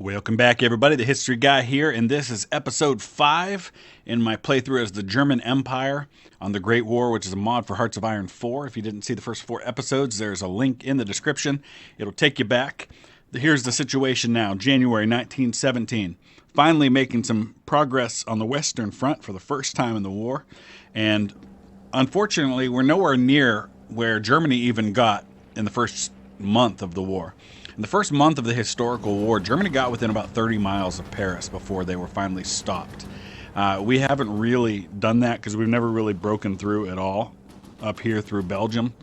Welcome back, everybody. The History Guy here, and this is episode 5 in my playthrough as the German Empire on the Great War, which is a mod for Hearts of Iron 4. If you didn't see the first 4 episodes, there's a link in the description. It'll take you back. Here's the situation now, January 1917. Finally making some progress on the Western Front for the first time in the war, and unfortunately, we're nowhere near where Germany even got in the first month of the war. In the first month of the historical war, Germany got within about 30 miles of Paris before they were finally stopped. We haven't really done that because we've never really broken through at all up here through Belgium.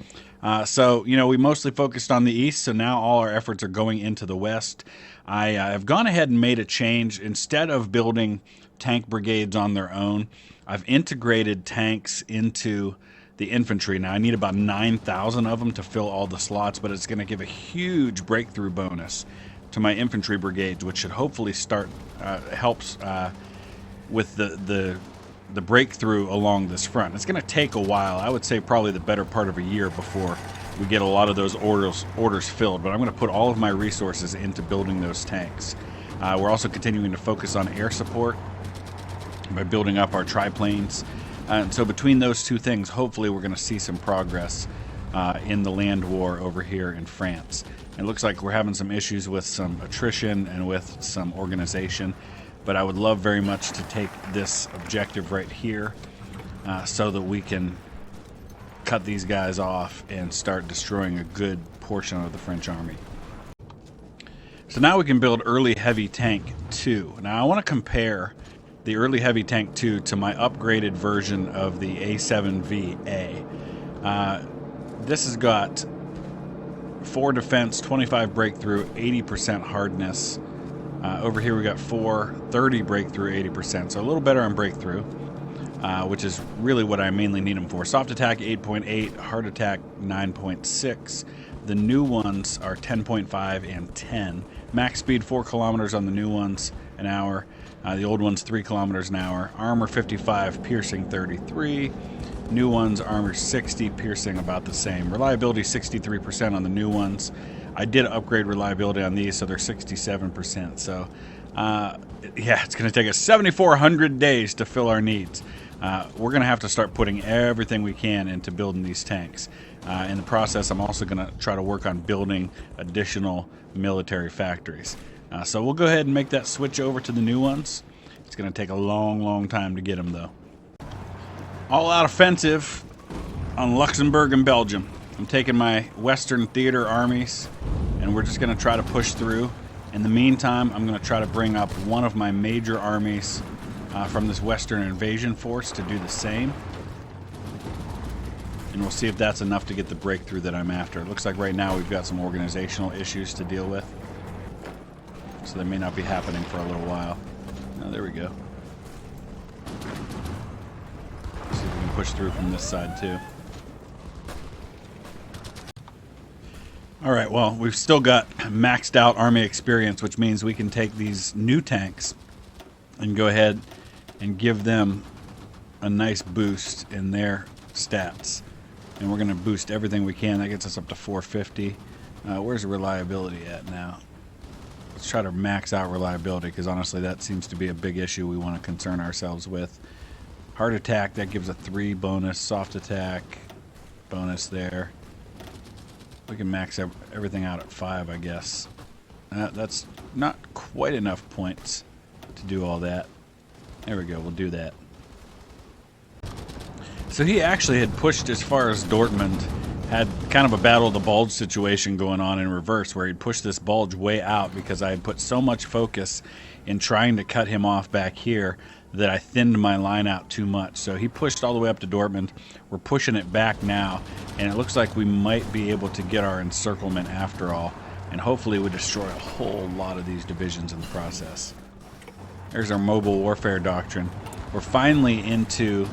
So, we mostly focused on the east, so now all our efforts are going into the west. I have gone ahead and made a change. Instead of building tank brigades on their own, I've integrated tanks into the infantry. Now I need about 9,000 of them to fill all the slots, but it's going to give a huge breakthrough bonus to my infantry brigades, which should hopefully start helps with the breakthrough along this front. It's going to take a while. I would say probably the better part of a year before we get a lot of those orders filled, but I'm going to put all of my resources into building those tanks. We're also continuing to focus on air support by building up our triplanes. And so between those two things, hopefully we're going to see some progress in the land war over here in France. It looks like we're having some issues with some attrition and with some organization, but I would love very much to take this objective right here so that we can cut these guys off and start destroying a good portion of the French army. So now we can build early heavy tank 2. Now I want to compare the early heavy tank 2 to my upgraded version of the A7VA. This has got 4 defense, 25 breakthrough, 80% hardness. Over here we got 30 breakthrough, 80%, so a little better on breakthrough, which is really what I mainly need them for. Soft attack 8.8, hard attack 9.6. The new ones are 10.5 and 10. Max speed 4 kilometers on the new ones an hour. The old one's 3 kilometers an hour. Armor 55, piercing 33. New ones, armor 60, piercing about the same. Reliability 63% on the new ones. I did upgrade reliability on these, so they're 67%. So, yeah, it's going to take us 7,400 days to fill our needs. We're going to have to start putting everything we can into building these tanks. In the process, I'm also going to try to work on building additional military factories. So we'll go ahead and make that switch over to the new ones. It's going to take a long time to get them, though. All-out offensive on Luxembourg and Belgium. I'm taking my Western Theater armies, and we're just going to try to push through. In the meantime, I'm going to try to bring up one of my major armies from this Western invasion force to do the same. And we'll see if that's enough to get the breakthrough that I'm after. It looks like right now we've got some organizational issues to deal with, so they may not be happening for a little while. Oh, there we go. See if we can push through from this side too. Alright, well, we've still got maxed out army experience, which means we can take these new tanks and go ahead and give them a nice boost in their stats. And we're going to boost everything we can. That gets us up to 450. Where's the reliability at now? Let's try to max out reliability, because honestly that seems to be a big issue we want to concern ourselves with. Hard attack, that gives a 3 bonus. Soft attack, bonus there. We can max everything out at 5, I guess. That's not quite enough points to do all that. There we go, we'll do that. So he actually had pushed as far as Dortmund, had kind of a battle of the bulge situation going on in reverse, where he'd pushed this bulge way out because I had put so much focus in trying to cut him off back here that I thinned my line out too much. So he pushed all the way up to Dortmund. We're pushing it back now, and it looks like we might be able to get our encirclement after all, and hopefully we destroy a whole lot of these divisions in the process. There's our mobile warfare doctrine. We're finally into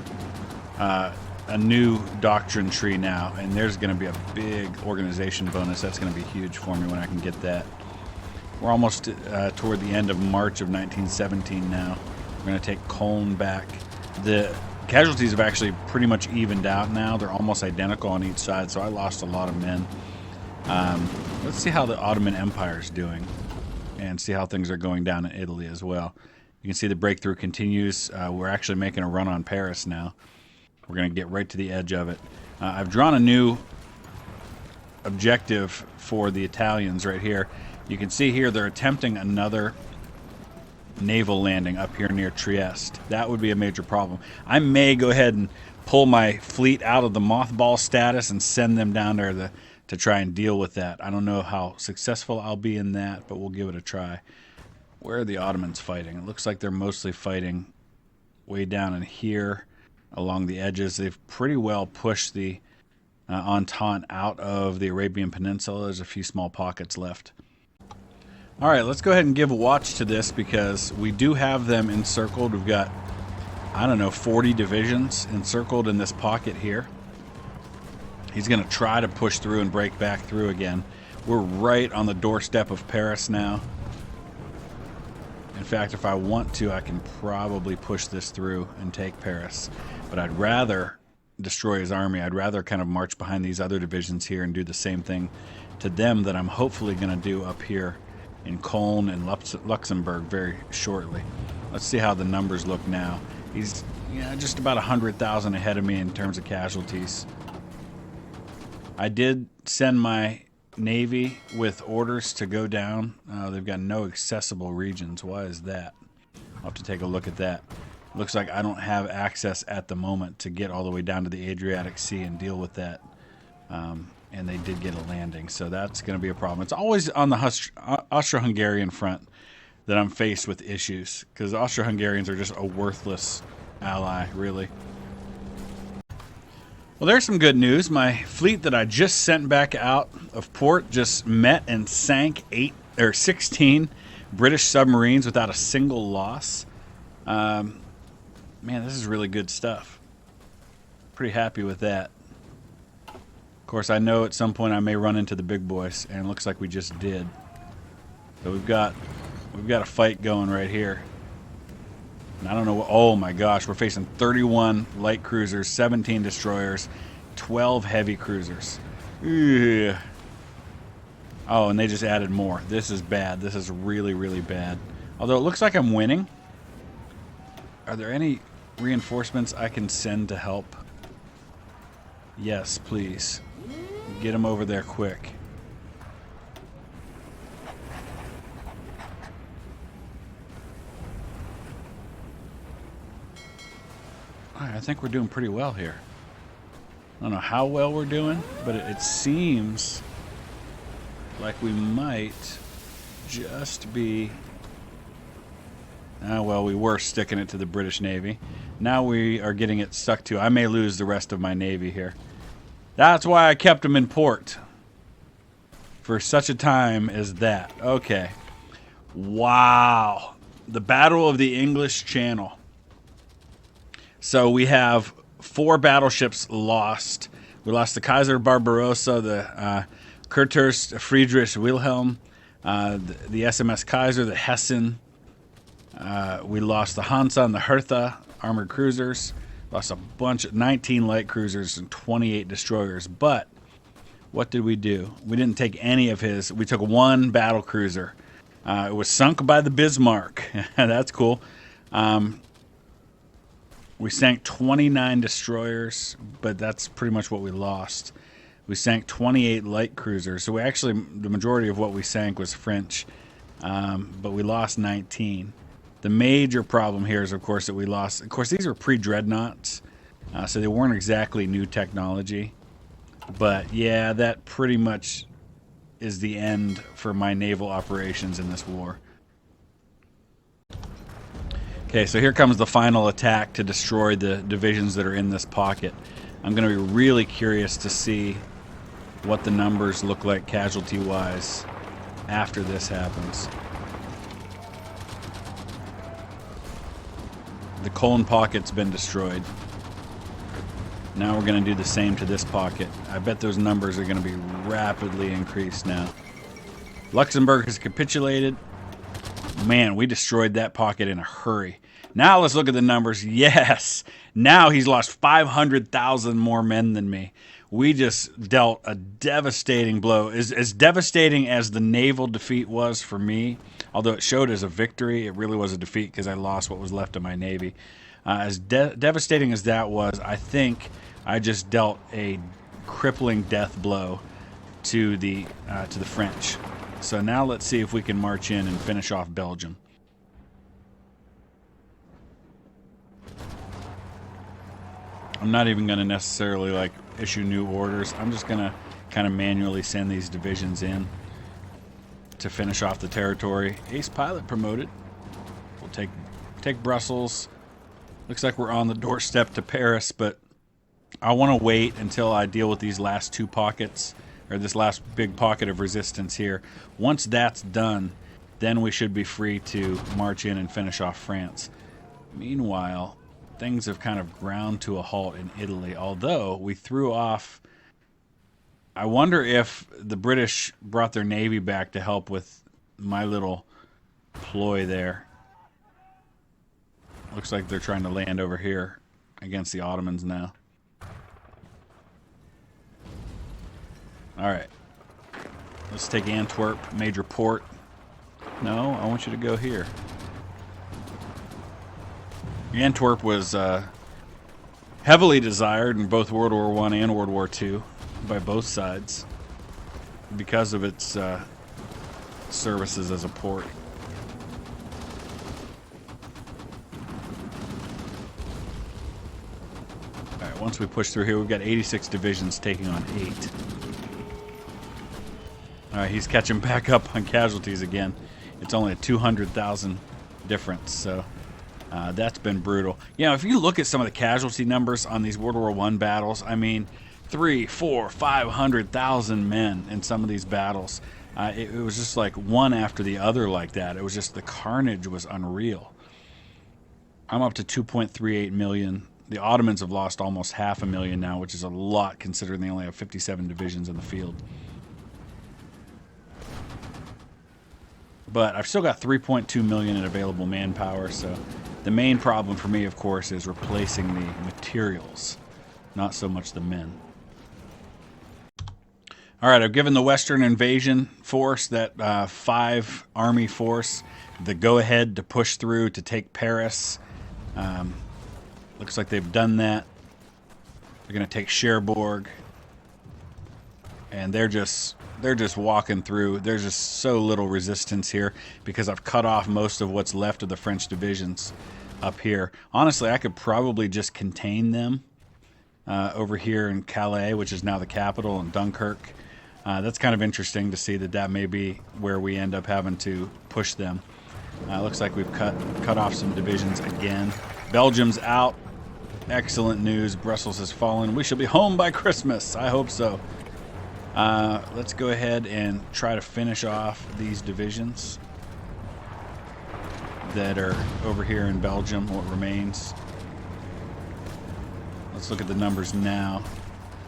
a new doctrine tree now, and there's going to be a big organization bonus. That's going to be huge for me when I can get that. We're almost toward the end of March of 1917 now. We're going to take Cologne back. The casualties have actually pretty much evened out now. They're almost identical on each side, so I lost a lot of men. Let's see how the Ottoman Empire is doing. and see how things are going down in Italy as well. You can see the breakthrough continues. We're actually making a run on Paris now. We're going to get right to the edge of it. I've drawn a new objective for the Italians right here. You can see here they're attempting another naval landing up here near Trieste. That would be a major problem. I may go ahead and pull my fleet out of the mothball status and send them down there to try and deal with that. I don't know how successful I'll be in that, but we'll give it a try. Where are the Ottomans fighting? It looks like they're mostly fighting way down in here along the edges. They've pretty well pushed the Entente out of the Arabian Peninsula. There's a few small pockets left. All right, let's go ahead and give a watch to this because we do have them encircled. We've got, I don't know, 40 divisions encircled in this pocket here. He's going to try to push through and break back through again. We're right on the doorstep of Paris now. In fact, if I want to, I can probably push this through and take Paris. But I'd rather destroy his army. I'd rather kind of march behind these other divisions here and do the same thing to them that I'm hopefully going to do up here in Cologne and Luxembourg very shortly. Let's see how the numbers look now. He's just about 100,000 ahead of me in terms of casualties. I did send my Navy with orders to go down. They've got no accessible regions. Why is that? I'll have to take a look at that. Looks like I don't have access at the moment to get all the way down to the Adriatic Sea and deal with that. And they did get a landing, so that's going to be a problem. It's always on the Austro-Hungarian front that I'm faced with issues, because the Austro-Hungarians are just a worthless ally, really. Well, there's some good news. My fleet that I just sent back out of port just met and sank 16 British submarines without a single loss. Man, this is really good stuff. Pretty happy with that. Of course, I know at some point I may run into the big boys, and it looks like we just did. So we've got a fight going right here. And I don't know what, oh my gosh, we're facing 31 light cruisers, 17 destroyers, 12 heavy cruisers. Ugh. Oh, and they just added more. This is bad. This is really, really bad. Although it looks like I'm winning. Are there any reinforcements I can send to help? Yes, please. Get them over there quick. I think we're doing pretty well here. I don't know how well we're doing, but it seems like we might just be... well, we were sticking it to the British Navy. Now we are getting it stuck to... I may lose the rest of my Navy here. That's why I kept them in port. For such a time as that. Okay. Wow. The Battle of the English Channel. So we have 4 battleships lost. We lost the Kaiser Barbarossa, the Kurfürst Friedrich Wilhelm, the SMS Kaiser, the Hessen. We lost the Hansa and the Hertha armored cruisers. Lost a bunch of 19 light cruisers and 28 destroyers. But what did we do? We didn't take any of his. We took 1 battle cruiser. It was sunk by the Bismarck. That's cool. We sank 29 destroyers, but that's pretty much what we lost. We sank 28 light cruisers. So we actually, the majority of what we sank was French, but we lost 19. The major problem here is, of course, that we lost... Of course, these are pre-dreadnoughts, so they weren't exactly new technology. But, yeah, that pretty much is the end for my naval operations in this war. Okay, so here comes the final attack to destroy the divisions that are in this pocket. I'm going to be really curious to see what the numbers look like casualty-wise after this happens. The Cologne pocket's been destroyed. Now we're going to do the same to this pocket. I bet those numbers are going to be rapidly increased now. Luxembourg has capitulated. Man, we destroyed that pocket in a hurry. Now let's look at the numbers. Yes! Now he's lost 500,000 more men than me. We just dealt a devastating blow. As devastating as the naval defeat was for me, Although it showed as a victory, it really was a defeat because I lost what was left of my navy. As devastating as that was, I think I just dealt a crippling death blow to the French. So now let's see if we can march in and finish off Belgium. I'm not even going to necessarily like issue new orders. I'm just going to kind of manually send these divisions in to finish off the territory. Ace pilot promoted. We'll take Brussels. Looks like we're on the doorstep to Paris, but I want to wait until I deal with these last two pockets, or this last big pocket of resistance here. Once that's done, then we should be free to march in and finish off France. Meanwhile, things have kind of ground to a halt in Italy, although we threw off... I wonder if the British brought their navy back to help with my little ploy there. Looks like they're trying to land over here against the Ottomans now. Alright. Let's take Antwerp, major port. No, I want you to go here. Antwerp was heavily desired in both World War I and World War II by both sides because of its services as a port. Alright, once we push through here, we've got 86 divisions taking on 8. Alright, he's catching back up on casualties again. It's only a 200,000 difference, so that's been brutal. You know, if you look at some of the casualty numbers on these World War I battles, I mean, 300,000, 400,000, 500,000 men in some of these battles. It was just like one after the other like that. It was just, the carnage was unreal. I'm up to 2.38 million. The Ottomans have lost almost 500,000 now, which is a lot considering they only have 57 divisions in the field. But I've still got 3.2 million in available manpower, so the main problem for me, of course, is replacing the materials, not so much the men. All right, I've given the Western Invasion Force, that 5 army force, the go-ahead to push through to take Paris. Looks like they've done that. They're going to take Cherbourg, and they're just walking through. There's just so little resistance here because I've cut off most of what's left of the French divisions up here. Honestly, I could probably just contain them over here in Calais, which is now the capital, and Dunkirk. That's kind of interesting to see that may be where we end up having to push them. Looks like we've cut off some divisions again. Belgium's out. Excellent news. Brussels has fallen. We shall be home by Christmas. I hope so. Let's go ahead and try to finish off these divisions that are over here in Belgium, what remains. Let's look at the numbers now.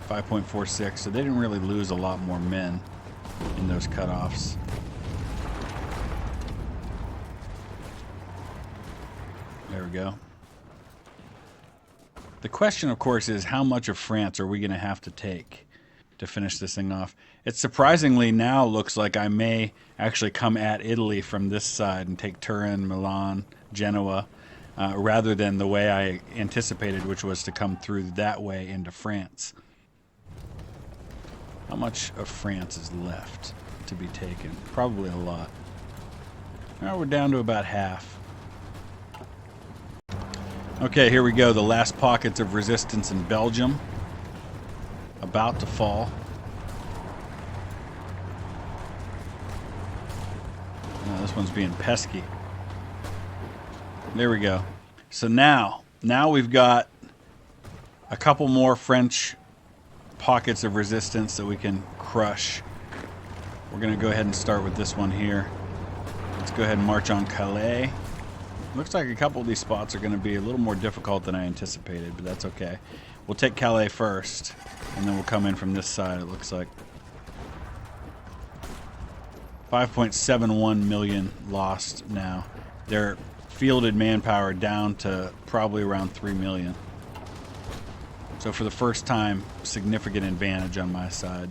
5.46, so they didn't really lose a lot more men in those cutoffs. There we go. The question, of course, is how much of France are we going to have to take to finish this thing off? It surprisingly now looks like I may actually come at Italy from this side and take Turin, Milan, Genoa, rather than the way I anticipated, which was to come through that way into France. How much of France is left to be taken? Probably a lot. Now we're down to about half. Okay, here we go. The last pockets of resistance in Belgium. About to fall. Oh, this one's being pesky. There we go. So now we've got a couple more French pockets of resistance that we can crush. We're going to go ahead and start with this one here. Let's go ahead and march on Calais. Looks like a couple of these spots are going to be a little more difficult than I anticipated, but that's okay. We'll take Calais first, and then we'll come in from this side, it looks like. 5.71 million lost now. Their fielded manpower down to probably around 3 million. So for the first time, significant advantage on my side.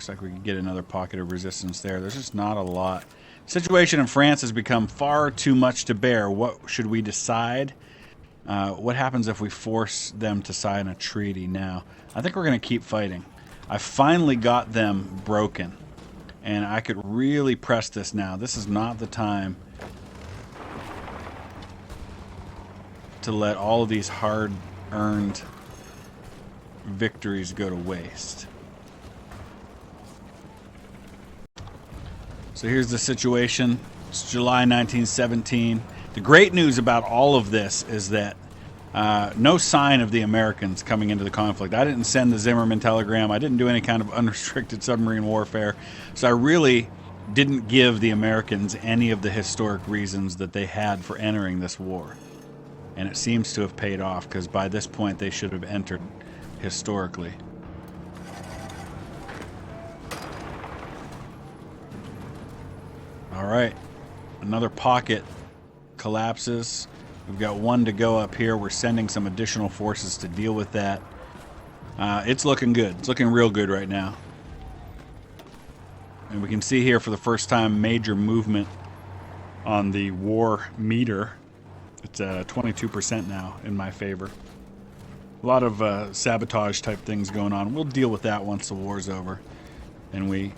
Looks like we can get another pocket of resistance there. There's just not a lot. Situation in France has become far too much to bear. What should we decide? What happens if we force them to sign a treaty now? I think we're going to keep fighting. I finally got them broken, and I could really press this now. This is not the time to let all of these hard-earned victories go to waste. So here's the situation. It's July 1917. The great news about all of this is that no sign of the Americans coming into the conflict. I didn't send the Zimmerman telegram. I didn't do any kind of unrestricted submarine warfare. So I really didn't give the Americans any of the historic reasons that they had for entering this war. And it seems to have paid off, because by this point they should have entered historically. All right, another pocket collapses. We've got one to go up here. We're sending some additional forces to deal with that. It's looking good. It's looking real good right now. And we can see here for the first time major movement on the war meter. It's 22% now in my favor. A lot of sabotage type things going on. We'll deal with that once the war's over and we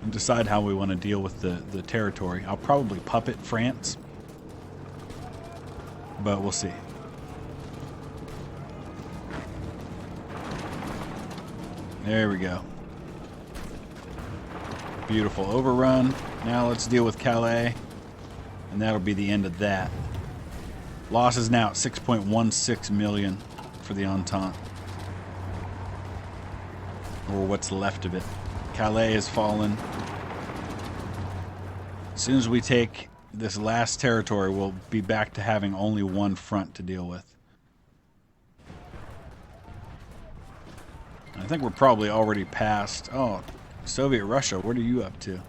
decide how we want to deal with the territory. I'll probably puppet France, but we'll see. There we go. Beautiful overrun. Now let's deal with Calais, and that'll be the end of that. Losses now at 6.16 million for the Entente, or what's left of it. Calais has fallen. As soon as we take this last territory, we'll be back to having only one front to deal with. I think we're probably already past... Oh, Soviet Russia, what are you up to?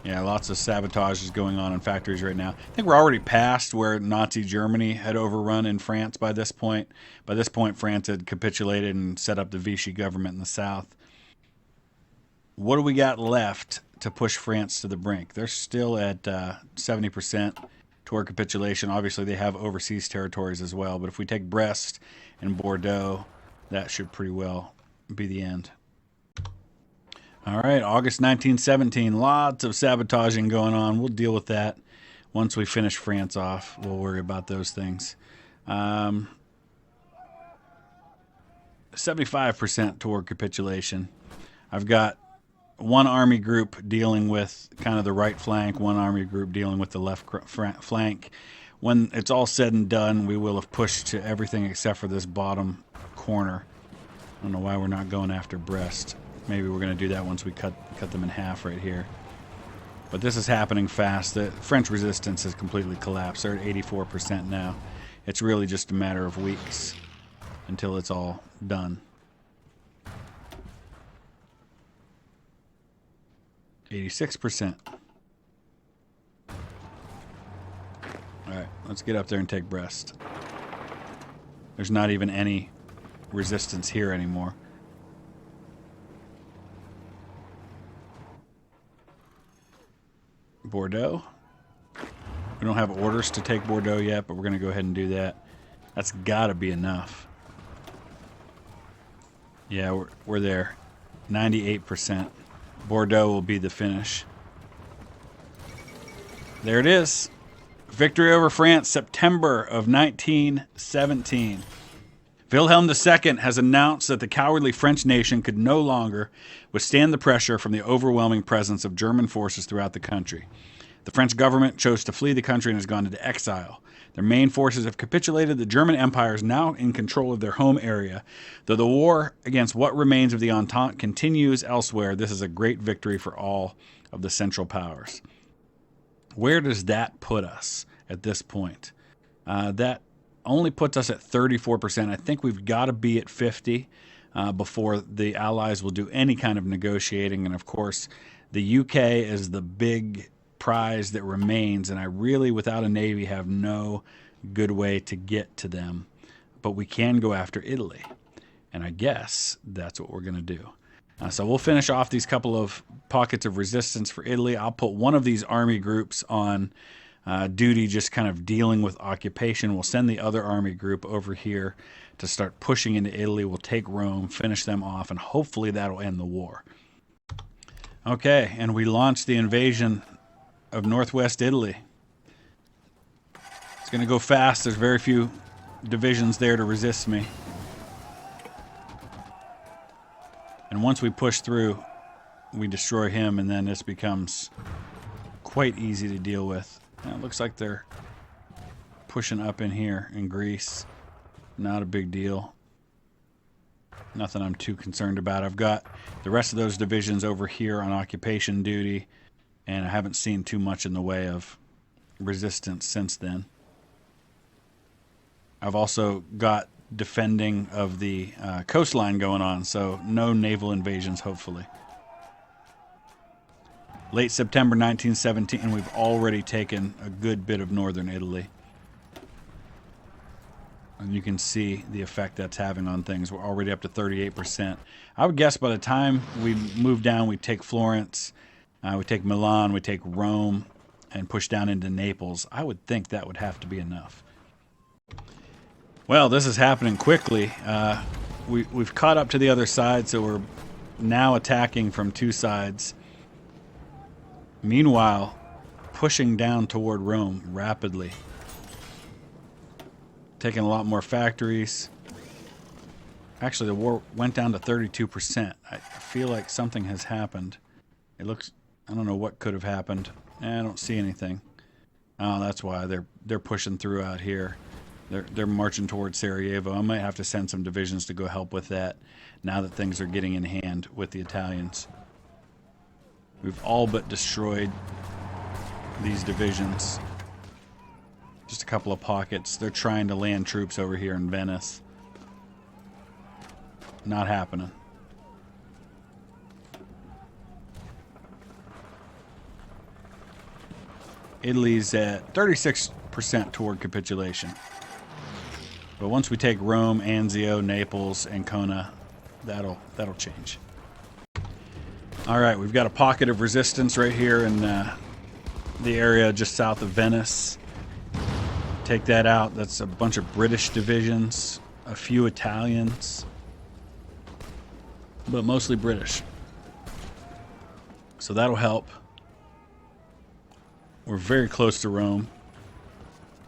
Yeah, lots of sabotage is going on in factories right now. I think we're already past where Nazi Germany had overrun in France by this point. By this point, France had capitulated and set up the Vichy government in the south. What do we got left to push France to the brink? They're still at 70% toward capitulation. Obviously, they have overseas territories as well. But if we take Brest and Bordeaux, that should pretty well be the end. All right, August 1917. Lots of sabotaging going on. We'll deal with that once we finish France off. We'll worry about those things. 75% toward capitulation. I've got one army group dealing with kind of the right flank, one army group dealing with the left flank. When it's all said and done, we will have pushed to everything except for this bottom corner. I don't know why we're not going after Brest. Maybe we're going to do that once we cut them in half right here. But this is happening fast. The French resistance has completely collapsed. They're at 84% now. It's really just a matter of weeks until it's all done. 86%. All right, let's get up there and take Brest. There's not even any resistance here anymore. Bordeaux. We don't have orders to take Bordeaux yet, but we're going to go ahead and do that. That's got to be enough. Yeah, we're there. 98%. Bordeaux will be the finish. There it is. Victory over France, September of 1917. Wilhelm II has announced that the cowardly French nation could no longer withstand the pressure from the overwhelming presence of German forces throughout the country. The French government chose to flee the country and has gone into exile. Their main forces have capitulated. The German Empire is now in control of their home area. Though the war against what remains of the Entente continues elsewhere, this is a great victory for all of the Central Powers. Where does that put us at this point? That only puts us at 34%. I think we've got to be at 50 before the Allies will do any kind of negotiating. And of course, the UK is the big prize that remains. And I really, without a navy, have no good way to get to them. But we can go after Italy. And I guess that's what we're going to do. So we'll finish off these couple of pockets of resistance for Italy. I'll put one of these army groups on duty, just kind of dealing with occupation. We'll send the other army group over here to start pushing into Italy. We'll take Rome, finish them off, and hopefully that'll end the war. Okay, and we launched the invasion of northwest Italy. It's going to go fast. There's very few divisions there to resist me. And once we push through, we destroy him, and then this becomes quite easy to deal with. Now, it looks like they're pushing up in here in Greece. Not a big deal. Nothing I'm too concerned about. I've got the rest of those divisions over here on occupation duty, and I haven't seen too much in the way of resistance since then. I've also got defending of the coastline going on, so no naval invasions, hopefully. Late September 1917, and we've already taken a good bit of northern Italy. And you can see the effect that's having on things. We're already up to 38%. I would guess by the time we move down, we take Florence, we take Milan, we take Rome, and push down into Naples. I would think that would have to be enough. Well, this is happening quickly. We've caught up to the other side, so we're now attacking from two sides. Meanwhile, pushing down toward Rome rapidly. Taking a lot more factories. Actually, the war went down to 32%. I feel like something has happened. It looks... I don't know what could have happened. I don't see anything. Oh, that's why they're pushing through out here. They're marching towards Sarajevo. I might have to send some divisions to go help with that now that things are getting in hand with the Italians. We've all but destroyed these divisions. Just a couple of pockets. They're trying to land troops over here in Venice. Not happening. Italy's at 36% toward capitulation. But once we take Rome, Anzio, Naples, Ancona, that'll change. All right, we've got a pocket of resistance right here in the area just south of Venice. Take that out. That's a bunch of British divisions, a few Italians, but mostly British. So that'll help. We're very close to Rome.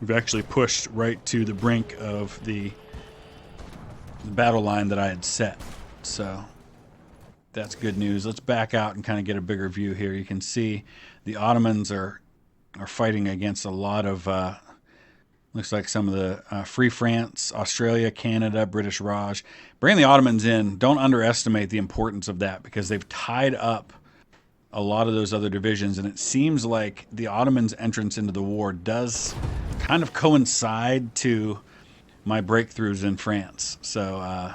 We've actually pushed right to the brink of the battle line that I had set. So that's good news. Let's back out and kind of get a bigger view here. You can see the Ottomans are fighting against a lot of, looks like some of the Free France, Australia, Canada, British Raj. Bring the Ottomans in. Don't underestimate the importance of that because they've tied up a lot of those other divisions, and it seems like the Ottomans' entrance into the war does kind of coincide to my breakthroughs in France. So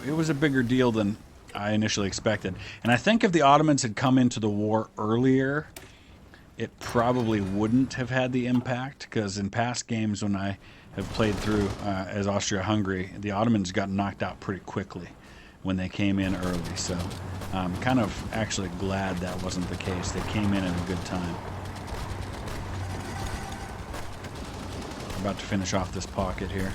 it was a bigger deal than I initially expected. And I think if the Ottomans had come into the war earlier, it probably wouldn't have had the impact, because in past games when I have played through as Austria-Hungary, the Ottomans got knocked out pretty quickly when they came in early. So I'm kind of actually glad that wasn't the case. They came in at a good time. I'm about to finish off this pocket here.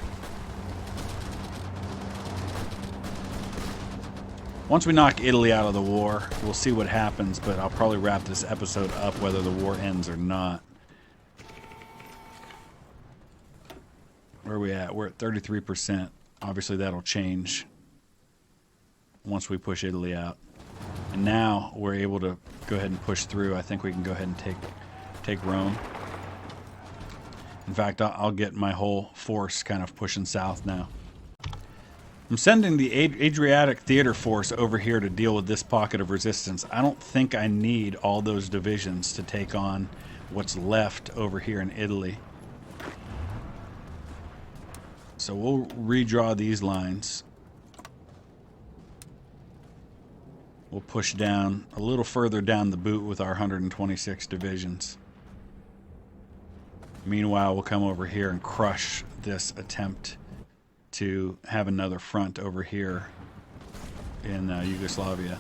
Once we knock Italy out of the war, we'll see what happens, but I'll probably wrap this episode up whether the war ends or not. Where are we at? We're at 33%. Obviously that'll change once we push Italy out. And now we're able to go ahead and push through. I think we can go ahead and take Rome. In fact, I'll get my whole force kind of pushing south now. I'm sending the Adriatic Theater Force over here to deal with this pocket of resistance. I don't think I need all those divisions to take on what's left over here in Italy. So we'll redraw these lines. We'll push down a little further down the boot with our 126 divisions. Meanwhile, we'll come over here and crush this attempt to have another front over here in Yugoslavia.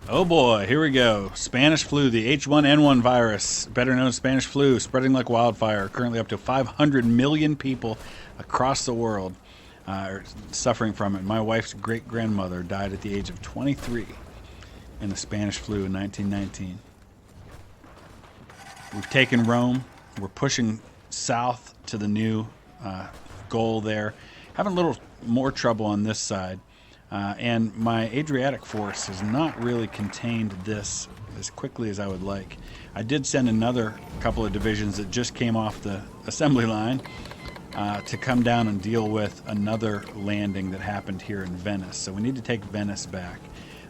Oh boy, here we go. Spanish flu, the H1N1 virus, better known as Spanish flu, spreading like wildfire. Currently up to 500 million people across the world are suffering from it. My wife's great-grandmother died at the age of 23 in the Spanish flu in 1919. We've taken Rome. We're pushing south to the new goal there. Having a little more trouble on this side. And my Adriatic force has not really contained this as quickly as I would like. I did send another couple of divisions that just came off the assembly line to come down and deal with another landing that happened here in Venice. So we need to take Venice back.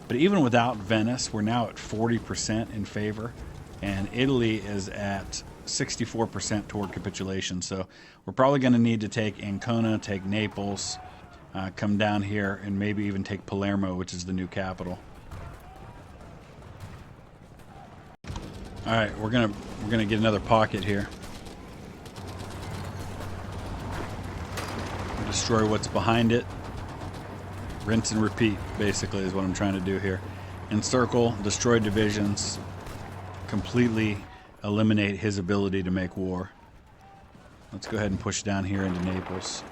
But even without Venice, we're now at 40% in favor, and Italy is at 64% toward capitulation. So we're probably going to need to take Ancona, take Naples, come down here, and maybe even take Palermo, which is the new capital. All right, we're gonna get another pocket here. Destroy what's behind it. Rinse and repeat, basically, is what I'm trying to do here. Encircle, destroy divisions, completely eliminate his ability to make war. Let's go ahead and push down here into Naples,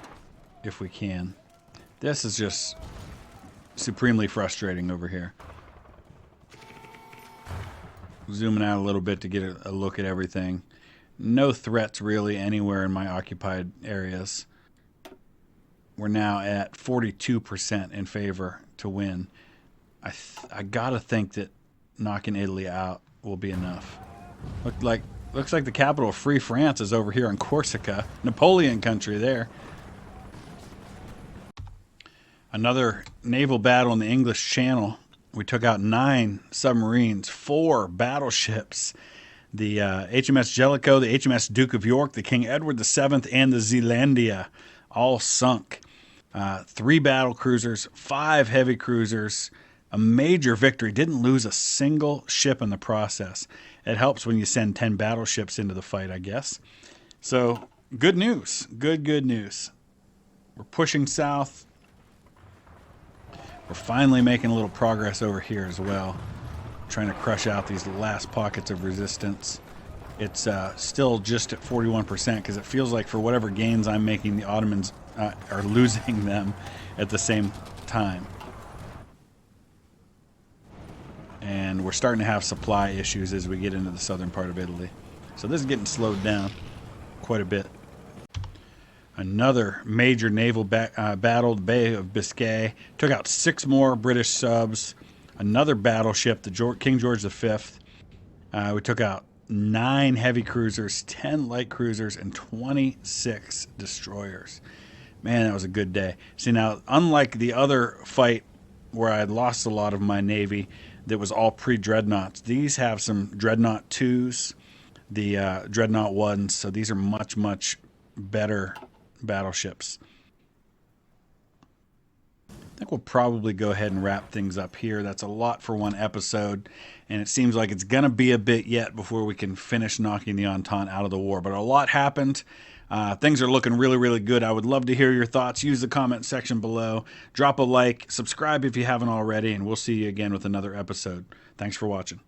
if we can. This is just supremely frustrating over here. Zooming out a little bit to get a look at everything. No threats really anywhere in my occupied areas. We're now at 42% in favor to win. I gotta think that knocking Italy out will be enough. Looks like the capital of Free France is over here in Corsica. Napoleon country there. Another naval battle in the English Channel. We took out 9 submarines, 4 battleships. The HMS Jellicoe, the HMS Duke of York, the King Edward VII, and the Zealandia all sunk. 3 battle cruisers, 5 heavy cruisers. A major victory. Didn't lose a single ship in the process. It helps when you send 10 battleships into the fight, I guess. So, good news. Good news. We're pushing south. We're finally making a little progress over here as well. Trying to crush out these last pockets of resistance. It's still just at 41% because it feels like for whatever gains I'm making, the Ottomans are losing them at the same time. And we're starting to have supply issues as we get into the southern part of Italy. So this is getting slowed down quite a bit. Another major naval battle, the Bay of Biscay. Took out 6 more British subs. Another battleship, the King George V. We took out 9 heavy cruisers, 10 light cruisers, and 26 destroyers. Man, that was a good day. See, now, unlike the other fight where I had lost a lot of my navy that was all pre-dreadnoughts, these have some dreadnought 2s, the dreadnought 1s, so these are much, much better battleships. I think we'll probably go ahead and wrap things up here. That's a lot for one episode, and it seems like it's going to be a bit yet before we can finish knocking the Entente out of the war. But a lot happened. Things are looking really, really good. I would love to hear your thoughts. Use the comment section below. Drop a like. Subscribe if you haven't already, and we'll see you again with another episode. Thanks for watching.